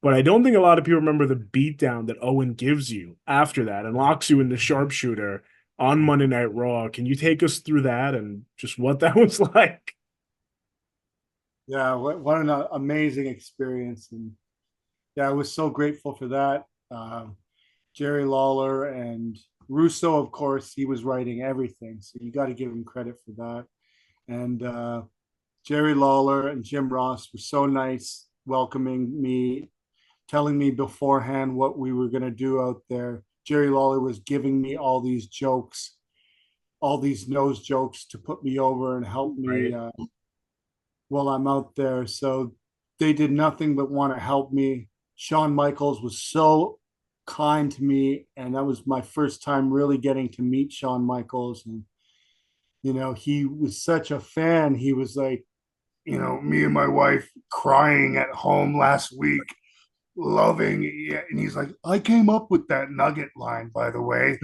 But I don't think a lot of people remember the beatdown that Owen gives you after that and locks you into sharpshooter on Monday Night Raw. Can you take us through that and just what that was like? Yeah, what an amazing experience. And yeah, I was so grateful for that. Jerry Lawler and Russo, of course, he was writing everything. So you got to give him credit for that. And Jerry Lawler and Jim Ross were so nice, welcoming me, telling me beforehand what we were going to do out there. Jerry Lawler was giving me all these jokes, all these nose jokes to put me over and help me Right. while I'm out there. So they did nothing but want to help me. Shawn Michaels was so kind to me, and that was my first time really getting to meet Shawn Michaels. And he was such a fan. He was like, me and my wife crying at home last week, loving it. And he's like, I came up with that nugget line, by the way.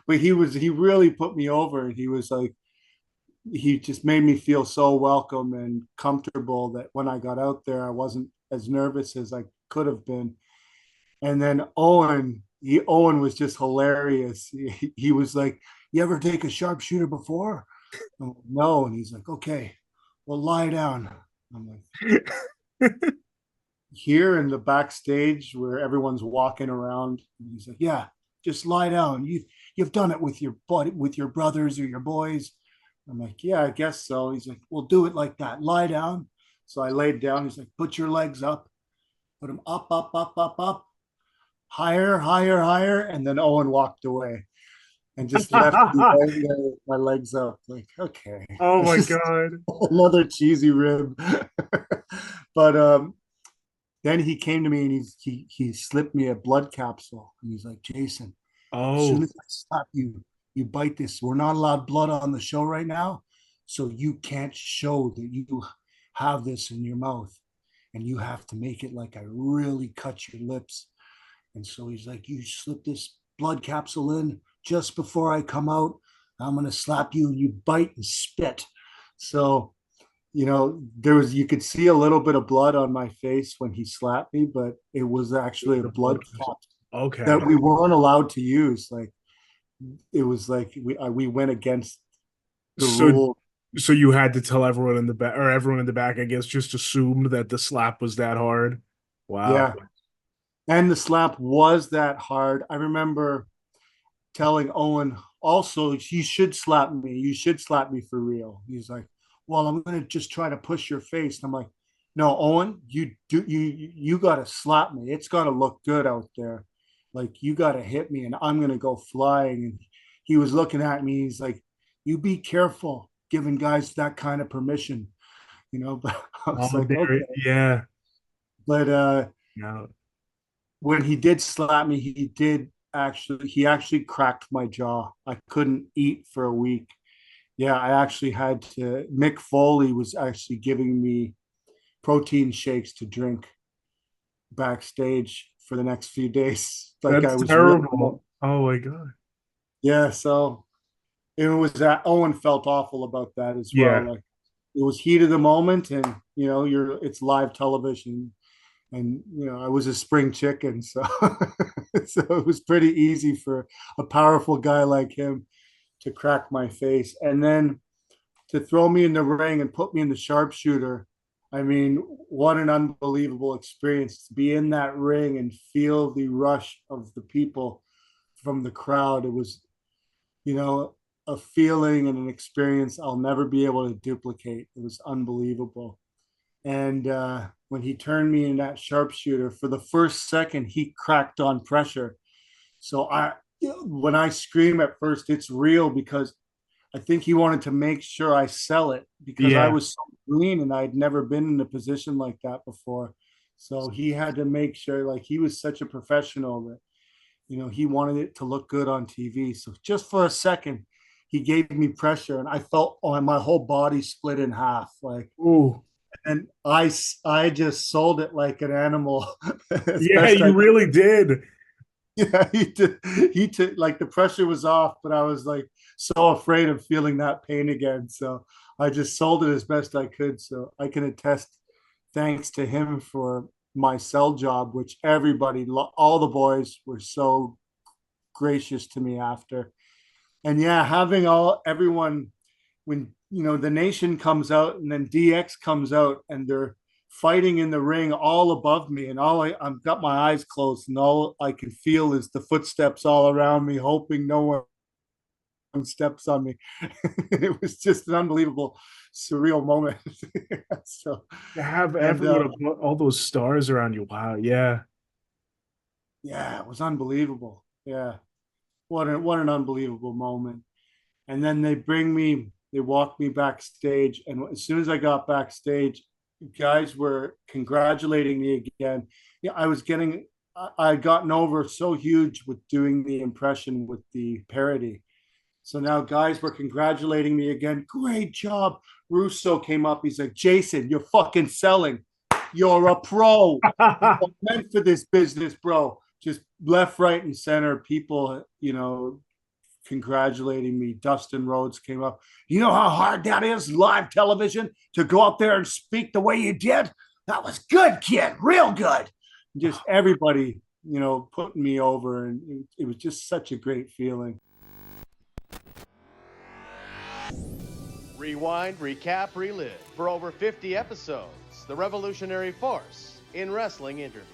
But he really put me over. He was like, he just made me feel so welcome and comfortable that when I got out there, I wasn't as nervous as I could have been. And then Owen was just hilarious. He was like, "You ever take a sharpshooter before?" I'm like, "No," and he's like, "Okay, well, lie down." I'm like, "Here in the backstage where everyone's walking around," and he's like, "Yeah, just lie down. You've done it with your buddy, with your brothers or your boys." I'm like, "Yeah, I guess so." He's like, "Well, do it like that. Lie down." So I laid down. He's like, "Put your legs up. Put them up, up, up, up, up, higher, higher, higher." And then Owen walked away and just left me laying there with my legs up. Like, okay, Oh this my is God. another cheesy rib. But then he came to me and he slipped me a blood capsule. And he's like, Jason, as soon Oh, as I slap you, you bite this. We're not allowed blood on the show right now. So you can't show that you have this in your mouth. And you have to make it like I really cut your lips. And so he's like, you slip this blood capsule in just before I come out. I'm going to slap you and you bite and spit. So, you could see a little bit of blood on my face when he slapped me, but it was it actually was a the blood blood. capsule that Okay. we weren't allowed to use. Like, it was like we went against the So, rule. so you had to tell everyone in the back, or everyone in the back, I guess, just assumed that the slap was that hard. Wow. Yeah. And the slap was that hard. I remember telling Owen also, you should slap me. You should slap me for real. He's like, well, I'm gonna just try to push your face. And I'm like, no, Owen, you gotta slap me. It's gotta look good out there. Like you gotta hit me and I'm gonna go flying. And he was looking at me, he's like, you be careful giving guys that kind of permission, but I was Oh, like, okay. there. Yeah. But Yeah. when he did slap me, he actually cracked my jaw. I couldn't eat for a week. Yeah, I actually had to. Mick Foley was actually giving me protein shakes to drink backstage for the next few days. Like I That's was really, terrible. Oh my God. yeah. So it was that Owen felt awful about that as well. Yeah. Like it was heat of the moment, and it's live television, and I was a spring chicken, so so it was pretty easy for a powerful guy like him to crack my face, and then to throw me in the ring and put me in the sharpshooter. I mean, what an unbelievable experience to be in that ring and feel the rush of the people from the crowd. It was, you know, a feeling and an experience I'll never be able to duplicate. It was unbelievable. And when he turned me in that sharpshooter, for the first second, he cracked on pressure. So when I scream at first, it's real because I think he wanted to make sure I sell it because I Yeah. was so green and I'd never been in a position like that before. So he had to make sure, like he was such a professional that, he wanted it to look good on TV. So just for a second, he gave me pressure and I felt my whole body split in half. Like, Ooh. and I just sold it like an animal as Yeah, best you I really did. yeah, he took like the pressure was off, but I was like so afraid of feeling that pain again. So I just sold it as best I could. So I can attest thanks to him for my cell job, which everybody, all the boys were so gracious to me after. And yeah, having everyone, when the Nation comes out and then DX comes out and they're fighting in the ring all above me, and I've got my eyes closed, and all I can feel is the footsteps all around me, hoping no one steps on me. It was just an unbelievable, surreal moment. So, To have and everyone, all those stars around you. Wow. Yeah. yeah, it was unbelievable. Yeah, what an unbelievable moment. And then they walked me backstage, and as soon as I got backstage, guys were congratulating me again. Yeah, I had gotten over so huge with doing the impression with the parody. So now guys were congratulating me again. Great job. Russo came up. He's like, Jason, you're fucking selling. You're a pro. You're meant for this business, bro. Just left, right, and center. People, congratulating me. Dustin Rhodes came up. You know how hard that is, live television, to go up there and speak the way you did? That was good, kid. Real good. Just everybody, putting me over. And it was just such a great feeling. Rewind, recap, relive. For over 50 episodes, the revolutionary force in wrestling interviews.